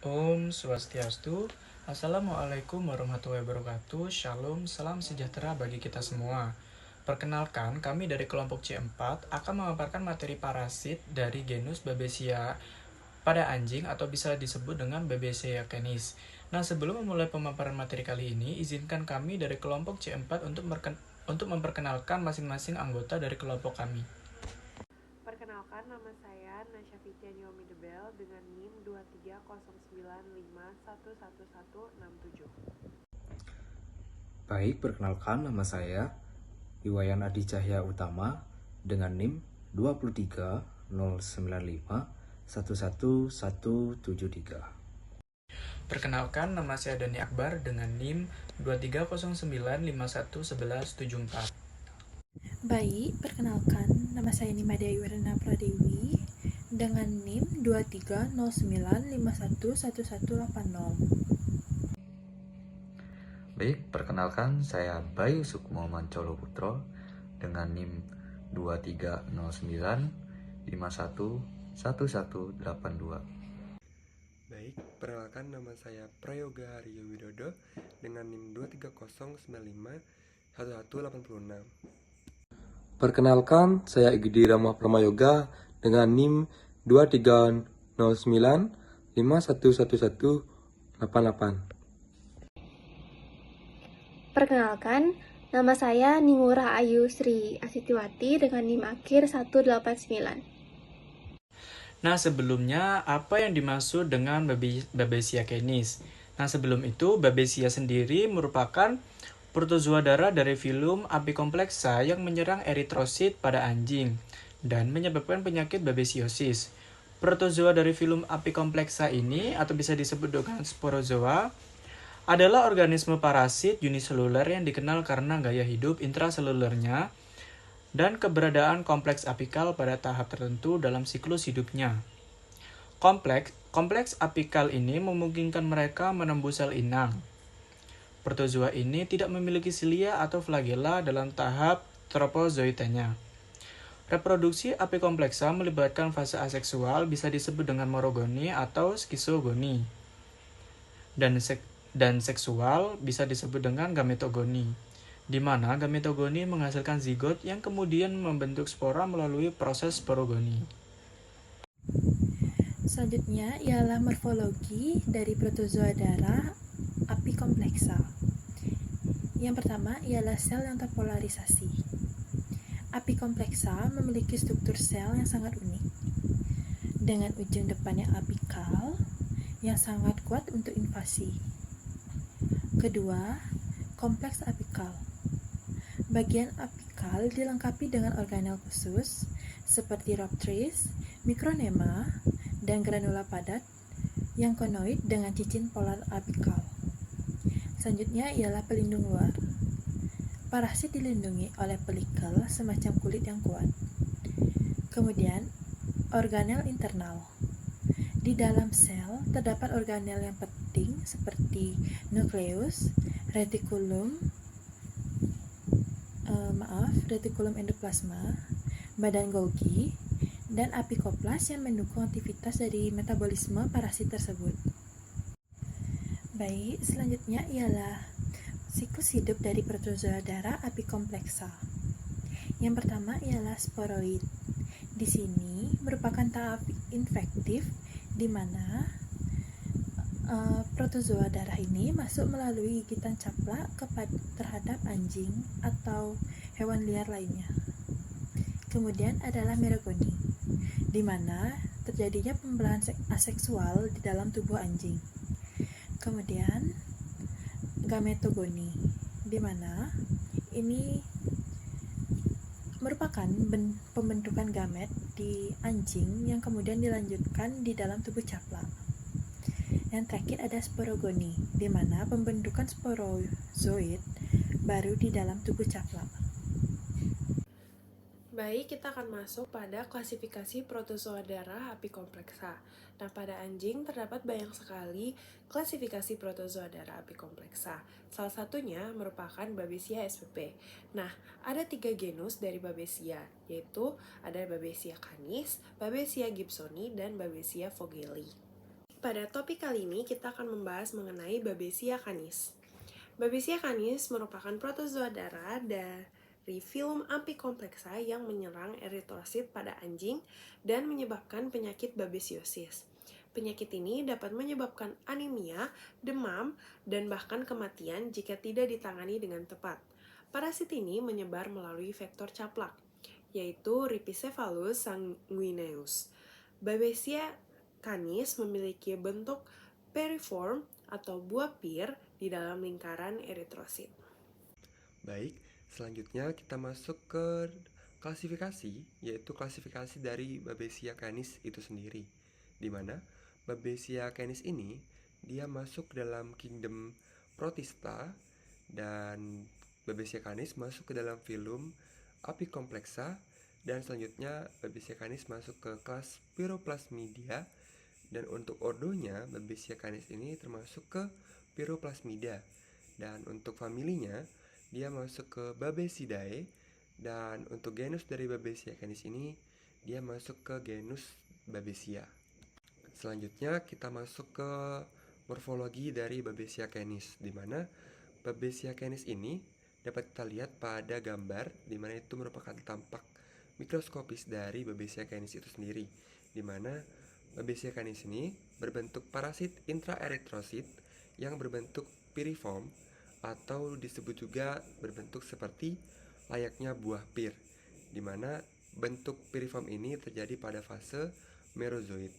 Om Swastiastu. Assalamualaikum warahmatullahi wabarakatuh. Shalom, salam sejahtera bagi kita semua. Perkenalkan, kami dari kelompok C4 akan memaparkan materi parasit dari genus Babesia pada anjing atau bisa disebut dengan Babesia canis. Nah, sebelum memulai pemaparan materi kali ini, izinkan kami dari kelompok C4 untuk memperkenalkan masing-masing anggota dari kelompok kami. Perkenalkan, nama saya Nasya Fitian Yomi Debel dengan NIM 23095111167. Baik, perkenalkan nama saya Iwayan Adi Cahya Utama dengan NIM 23095111173. Perkenalkan, nama saya Dani Akbar dengan NIM 23095111174. Baik, perkenalkan, nama saya Nimade Iwerna Pradewi dengan NIM 2309511180. Baik, perkenalkan saya Bayu Sukmo Mancolo Putro dengan NIM 2309511182. Baik, perkenalkan nama saya Prayoga Haryo Widodo dengan NIM 230951186. Perkenalkan, saya Igdi Rama Pramayoga dengan NIM 2309511188. Perkenalkan, nama saya Ningurah Ayu Sri Asitiwati dengan NIM akhir 189. Nah, sebelumnya apa yang dimaksud dengan Babesia canis? Nah, sebelum itu Babesia sendiri merupakan protozoa darah dari filum Apicomplexa yang menyerang eritrosit pada anjing dan menyebabkan penyakit babesiosis. Protozoa dari filum Apicomplexa ini atau bisa disebut dengan sporozoa adalah organisme parasit uniseluler yang dikenal karena gaya hidup intraselulernya dan keberadaan kompleks apikal pada tahap tertentu dalam siklus hidupnya. Kompleks apikal ini memungkinkan mereka menembus sel inang. Protozoa ini tidak memiliki silia atau flagella dalam tahap tropozoitanya. Reproduksi apikompleksa melibatkan fase aseksual bisa disebut dengan morogoni atau skizogoni. Dan seksual bisa disebut dengan gametogoni, di mana gametogoni menghasilkan zigot yang kemudian membentuk spora melalui proses sporogoni. Selanjutnya ialah morfologi dari protozoa darah Apicomplexa. Yang pertama ialah sel yang terpolarisasi. Apicomplexa memiliki struktur sel yang sangat unik, dengan ujung depan yang apikal yang sangat kuat untuk invasi. Kedua, kompleks apikal. Bagian apikal dilengkapi dengan organel khusus seperti rhoptris, mikronema, dan granula padat yang konoid dengan cicin polar apikal. Selanjutnya ialah pelindung luar. Parasit dilindungi oleh pelikel semacam kulit yang kuat. Kemudian, organel internal. Di dalam sel terdapat organel yang penting seperti nukleus, retikulum endoplasma, badan Golgi, dan apikoplas yang mendukung aktivitas dari metabolisme parasit tersebut. Baik, selanjutnya ialah siklus hidup dari protozoa darah Apicomplexa. Yang pertama ialah sporoid. Di sini merupakan tahap infektif di mana protozoa darah ini masuk melalui gigitan caplak terhadap anjing atau hewan liar lainnya. Kemudian adalah merogoni, di mana terjadinya pembelahan aseksual di dalam tubuh anjing. Kemudian gametogoni, di mana ini merupakan pembentukan gamet di anjing yang kemudian dilanjutkan di dalam tubuh caplak. Yang terakhir ada sporogoni, di mana pembentukan sporozoid baru di dalam tubuh caplak. Baik, kita akan masuk pada klasifikasi protozoa darah Apicomplexa. Nah, pada anjing terdapat banyak sekali klasifikasi protozoa darah Apicomplexa. Salah satunya merupakan Babesia spp. Nah, ada 3 genus dari Babesia, yaitu ada Babesia canis, Babesia gibsoni, dan Babesia vogeli. Pada topik kali ini kita akan membahas mengenai Babesia canis. Babesia canis merupakan protozoa darah dari filum Apicomplexa yang menyerang eritrosit pada anjing dan menyebabkan penyakit babesiosis. Penyakit ini dapat menyebabkan anemia, demam, dan bahkan kematian jika tidak ditangani dengan tepat. Parasit ini menyebar melalui vektor caplak, yaitu Rhipicephalus sanguineus. Babesia canis memiliki bentuk periform atau buah pir di dalam lingkaran eritrosit. Baik, selanjutnya kita masuk ke klasifikasi, yaitu klasifikasi dari Babesia canis itu sendiri, di mana Babesia canis ini dia masuk dalam kingdom Protista dan Babesia canis masuk ke dalam filum Apicomplexa, dan selanjutnya Babesia canis masuk ke kelas Pyroplasmidia, dan untuk ordonya Babesia canis ini termasuk ke Pyroplasmida, dan untuk familinya dia masuk ke Babesidae, dan untuk genus dari Babesia canis ini dia masuk ke genus Babesia. Selanjutnya kita masuk ke morfologi dari Babesia canis, di mana Babesia canis ini dapat kita lihat pada gambar, di mana itu merupakan tampak mikroskopis dari Babesia canis itu sendiri, di mana Babesia canis ini berbentuk parasit intraeritrosit yang berbentuk piriform atau disebut juga berbentuk seperti layaknya buah pir, di mana bentuk piriform ini terjadi pada fase merozoid.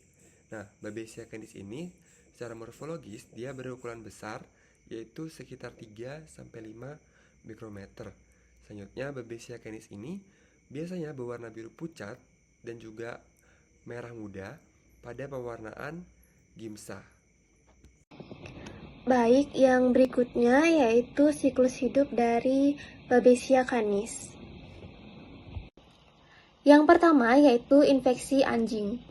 Nah, Babesia canis ini secara morfologis dia berukuran besar, yaitu sekitar 3-5 mikrometer. Selanjutnya Babesia canis ini biasanya berwarna biru pucat dan juga merah muda pada pewarnaan gimsa. Baik, yang berikutnya yaitu siklus hidup dari Babesia canis. Yang pertama yaitu infeksi anjing.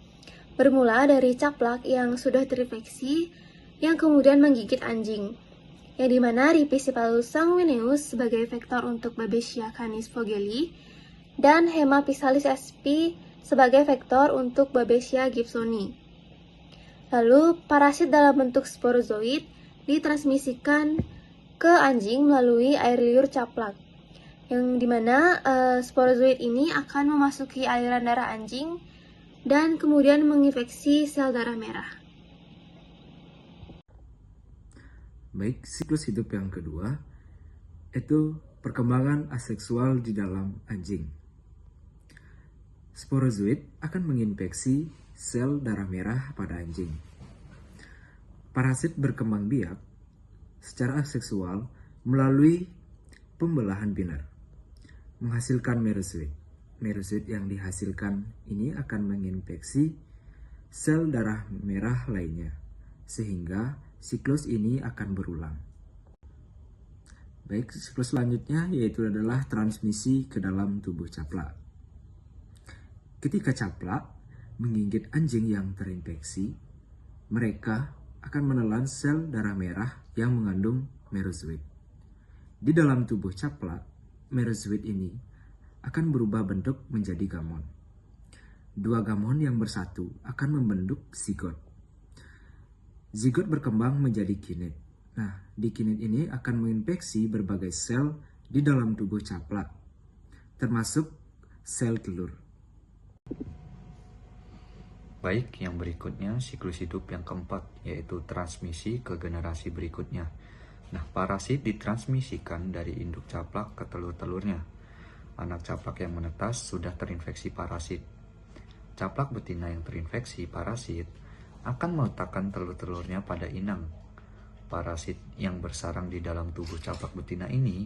Bermula dari caplak yang sudah terinfeksi yang kemudian menggigit anjing, yang dimana Rhipicephalus sanguineus sebagai vektor untuk Babesia canis vogeli dan Hemaphysalis sp sebagai vektor untuk Babesia gibsoni. Lalu, parasit dalam bentuk sporozoid ditransmisikan ke anjing melalui air liur caplak, yang dimana sporozoid ini akan memasuki aliran darah anjing dan kemudian menginfeksi sel darah merah. Baik, siklus hidup yang kedua itu perkembangan aseksual di dalam anjing. Sporozoid akan menginfeksi sel darah merah pada anjing. Parasit berkembang biak secara aseksual melalui pembelahan binar, menghasilkan merozoid. Merozoid yang dihasilkan ini akan menginfeksi sel darah merah lainnya, sehingga siklus ini akan berulang. Baik, siklus selanjutnya yaitu adalah transmisi ke dalam tubuh caplak. Ketika caplak menggigit anjing yang terinfeksi, mereka akan menelan sel darah merah yang mengandung merozoid. Di dalam tubuh caplak, merozoid ini akan berubah bentuk menjadi gamon. Dua gamon yang bersatu akan membentuk zigot. Zigot berkembang menjadi kinit. Nah, di kinit ini akan menginfeksi berbagai sel di dalam tubuh caplak, termasuk sel telur. Baik, yang berikutnya siklus hidup yang keempat, yaitu transmisi ke generasi berikutnya. Nah, parasit ditransmisikan dari induk caplak ke telur-telurnya. Anak caplak yang menetas sudah terinfeksi parasit. Caplak betina yang terinfeksi parasit akan meletakkan telur-telurnya pada inang. Parasit yang bersarang di dalam tubuh caplak betina ini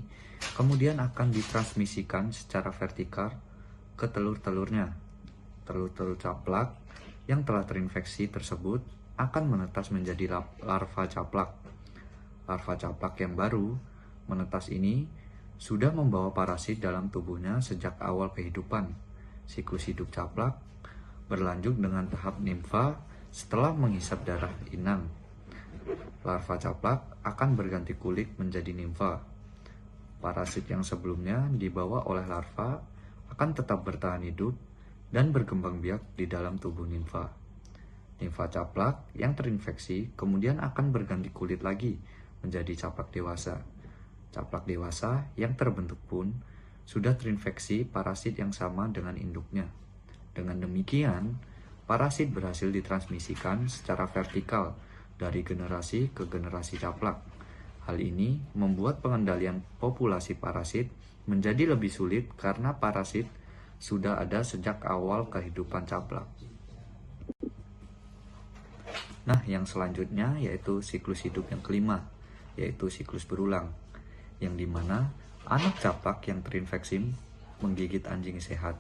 kemudian akan ditransmisikan secara vertikal ke telur-telurnya. Telur-telur caplak yang telah terinfeksi tersebut akan menetas menjadi larva caplak. Larva caplak yang baru menetas ini sudah membawa parasit dalam tubuhnya sejak awal kehidupan. Siklus hidup caplak berlanjut dengan tahap nimfa setelah menghisap darah inang. Larva caplak akan berganti kulit menjadi nimfa. Parasit yang sebelumnya dibawa oleh larva akan tetap bertahan hidup dan berkembang biak di dalam tubuh nimfa. Nimfa caplak yang terinfeksi kemudian akan berganti kulit lagi menjadi caplak dewasa. Caplak dewasa yang terbentuk pun sudah terinfeksi parasit yang sama dengan induknya. Dengan demikian, parasit berhasil ditransmisikan secara vertikal dari generasi ke generasi caplak. Hal ini membuat pengendalian populasi parasit menjadi lebih sulit karena parasit sudah ada sejak awal kehidupan caplak. Nah, yang selanjutnya yaitu siklus hidup yang kelima, yaitu siklus berulang, yang dimana anak caplak yang terinfeksi menggigit anjing sehat.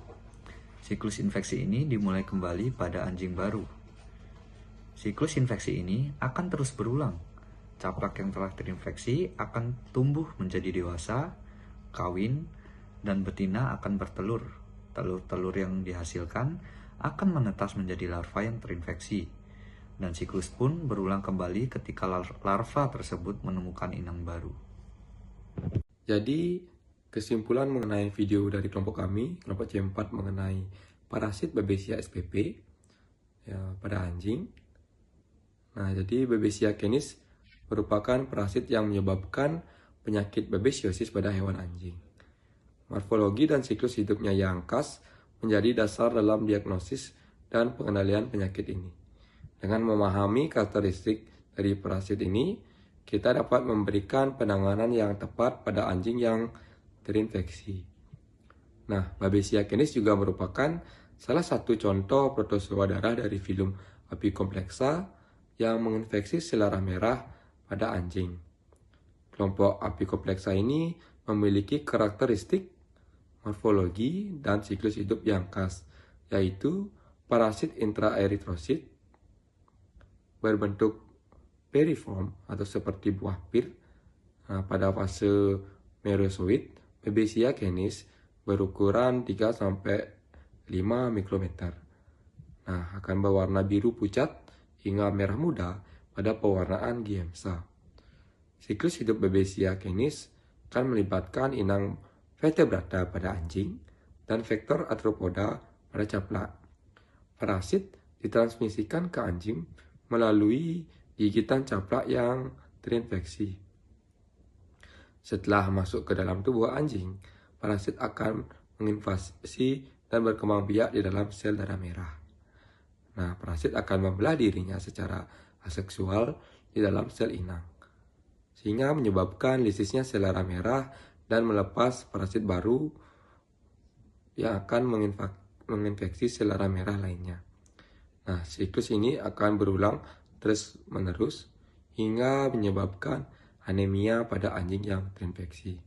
Siklus infeksi ini dimulai kembali pada anjing baru. Siklus infeksi ini akan terus berulang. Caplak yang telah terinfeksi akan tumbuh menjadi dewasa, kawin, dan betina akan bertelur. Telur-telur yang dihasilkan akan menetas menjadi larva yang terinfeksi. Dan siklus pun berulang kembali ketika larva tersebut menemukan inang baru. Jadi, kesimpulan mengenai video dari kelompok kami, kelompok C4 mengenai parasit Babesia spp ya, pada anjing. Nah, jadi Babesia canis merupakan parasit yang menyebabkan penyakit babesiosis pada hewan anjing. Morfologi dan siklus hidupnya yang khas menjadi dasar dalam diagnosis dan pengendalian penyakit ini. Dengan memahami karakteristik dari parasit ini, kita dapat memberikan penanganan yang tepat pada anjing yang terinfeksi. Nah, Babesia canis juga merupakan salah satu contoh protozoa darah dari filum Apicomplexa yang menginfeksi sel darah merah pada anjing. Kelompok Apicomplexa ini memiliki karakteristik, morfologi, dan siklus hidup yang khas, yaitu parasit intraeritrosit, berbentuk periform atau seperti buah pir. Nah, pada fase merozoid, Babesia canis berukuran 3-5 mikrometer. Nah, akan berwarna biru pucat hingga merah muda pada pewarnaan giemsa. Siklus hidup Babesia canis akan melibatkan inang vertebrata pada anjing dan vektor arthropoda pada caplak. Parasit ditransmisikan ke anjing melalui gigitan caplak yang terinfeksi. Setelah masuk ke dalam tubuh anjing, parasit akan menginvasi dan berkembang biak di dalam sel darah merah. Nah, parasit akan membelah dirinya secara aseksual di dalam sel inang, sehingga menyebabkan lisisnya sel darah merah dan melepas parasit baru yang akan menginfeksi sel darah merah lainnya. Nah, siklus ini akan berulang terus-menerus hingga menyebabkan anemia pada anjing yang terinfeksi.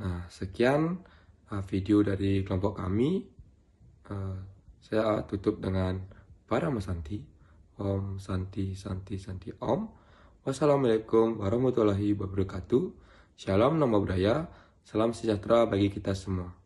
Nah, sekian video dari kelompok kami. Saya tutup dengan Parama Santi. Om Santi Santi Santi Om. Wassalamualaikum warahmatullahi wabarakatuh. Shalom, nama budaya. Salam sejahtera bagi kita semua.